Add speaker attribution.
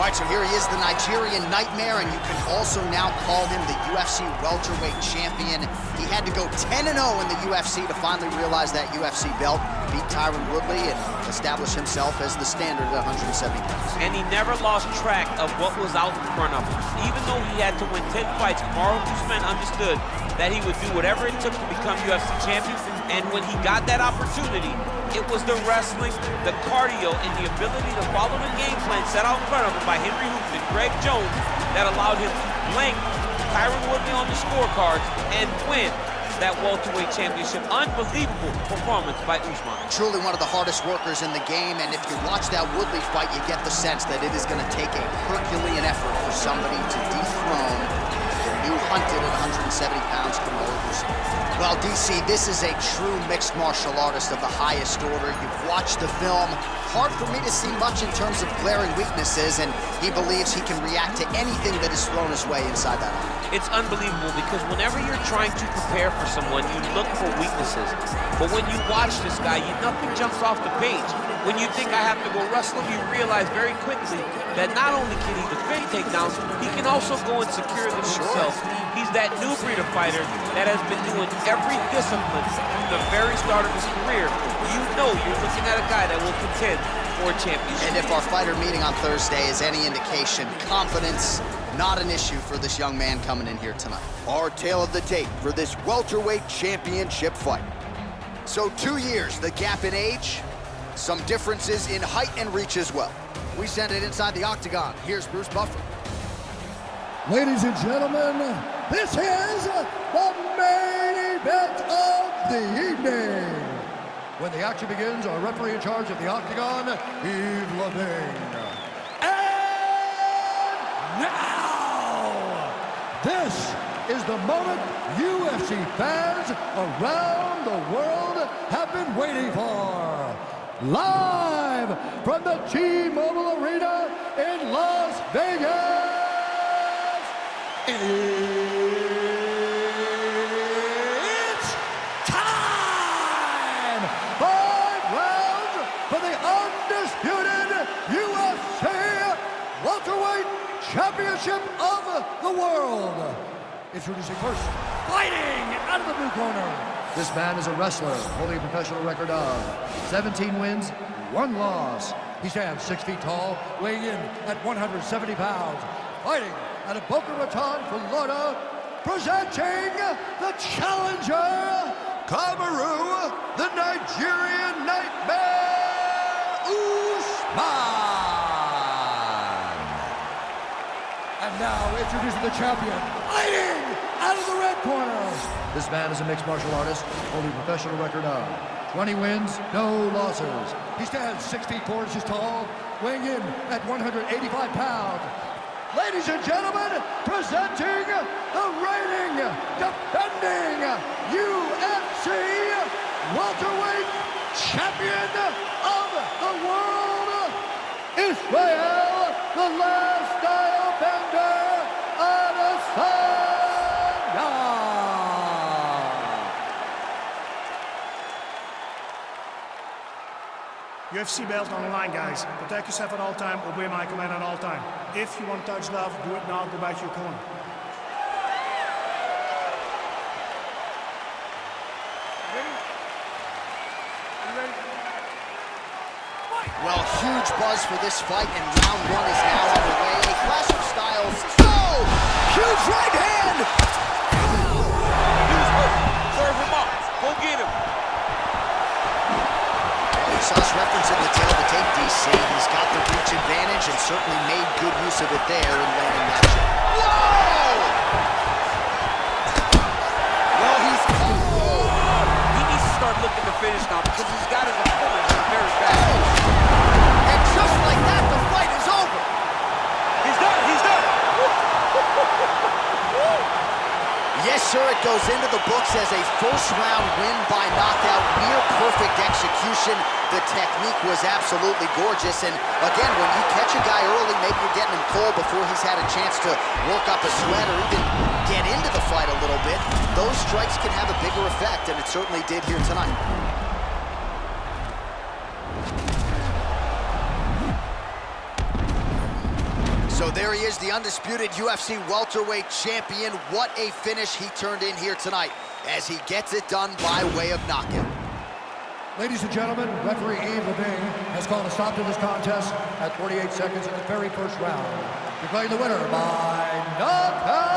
Speaker 1: All right, so here he is, the Nigerian Nightmare, and you can also now call him the UFC welterweight champion. He had to go 10-0 in the UFC to finally realize that UFC belt, beat Tyron Woodley, and establish himself as the standard at 170 pounds.
Speaker 2: And he never lost track of what was out in front of him. Even though he had to win 10 fights, CAMARU USMAN understood that he would do whatever it took to become UFC champion. And when he got that opportunity, it was the wrestling, the cardio, and the ability to follow the game plan set out in front of him by Henry Hoops and Greg Jones that allowed him to blank Tyron Woodley on the scorecards and win that welterweight championship. Unbelievable performance by Usman.
Speaker 1: Truly one of the hardest workers in the game, and if you watch that Woodley fight, you get the sense that it is going to take a Herculean effort for somebody to dethrone the new hunted at 170 pounds, CAMARU USMAN. Well, DC, this is a true mixed martial artist of the highest order. You've watched the film. Hard for me to see much in terms of glaring weaknesses, and he believes he can react to anything that is thrown his way inside that eye.
Speaker 2: It's unbelievable because whenever you're trying to prepare for someone, you look for weaknesses. But when you watch this guy, nothing jumps off the page. When you think I have to go wrestle him, you realize very quickly that not only can he defend takedowns, he can also go and secure them himself. He's that new breed of fighter that has been doing every discipline from the very start of his career. You know you're looking at a guy that will contend for a championship.
Speaker 1: And if our fighter meeting on Thursday is any indication, confidence not an issue for this young man coming in here tonight. Our tale of the tape for this welterweight championship fight. So 2 years, the gap in age, some differences in height and reach as well. We send it inside the octagon. Here's Bruce Buffer.
Speaker 3: Ladies and gentlemen, this is the main event of the evening. When the action begins, our referee in charge of the octagon, Yves Levine. And now, this is the moment UFC fans around the world have been waiting for. Live from the T-Mobile Arena in Las Vegas. It's time! 5 rounds for the undisputed UFC welterweight championship of the world. Introducing first, fighting out of the blue corner. This man is a wrestler holding a professional record of 17 wins, 1 loss. He stands 6 feet tall, weighing in at 170 pounds. Fighting out of Boca Raton, Florida, presenting the challenger, CAMARU, the Nigerian Nightmare, Usman. And now introducing the champion, fighting out of the red corner. This man is a mixed martial artist, holding a professional record of 20 wins, no losses. He stands 6 feet 4 inches tall, weighing in at 185 pounds. Ladies and gentlemen, presenting the reigning, defending UFC welterweight champion of the world, ISREAL, the last style bender, ADESANYA.
Speaker 4: UFC belt on the line, guys. Protect yourself at all time, obey my command at all time. If you want to touch love, do it now, go back to your corner. Ready? You ready?
Speaker 1: Well, huge buzz for this fight, and round 1 is now underway. A clash of styles. Oh! Huge right hand!
Speaker 2: He's hurt. Serve him up. Go get him.
Speaker 1: You saw us referencing the tail of the tape, DC. He's got the reach advantage and certainly made good use of it there in landing that shot. Whoa! Well, he's...
Speaker 2: He needs to start looking to finish now because he's got his opponent very bad.
Speaker 1: And just like that, the fight is over.
Speaker 2: He's done. He's done.
Speaker 1: Yes, sir, it goes into the books as a first-round win by knockout, near-perfect execution. The technique was absolutely gorgeous, and again, when you catch a guy early, maybe you're getting him cold before he's had a chance to work up a sweat or even get into the fight a little bit, those strikes can have a bigger effect, and it certainly did here tonight. There he is, the undisputed UFC welterweight champion. What a finish he turned in here tonight as he gets it done by way of knockout.
Speaker 3: Ladies and gentlemen, referee Yves Levine has called a stop to this contest at 48 seconds in the very first round, declaring the winner by knockout.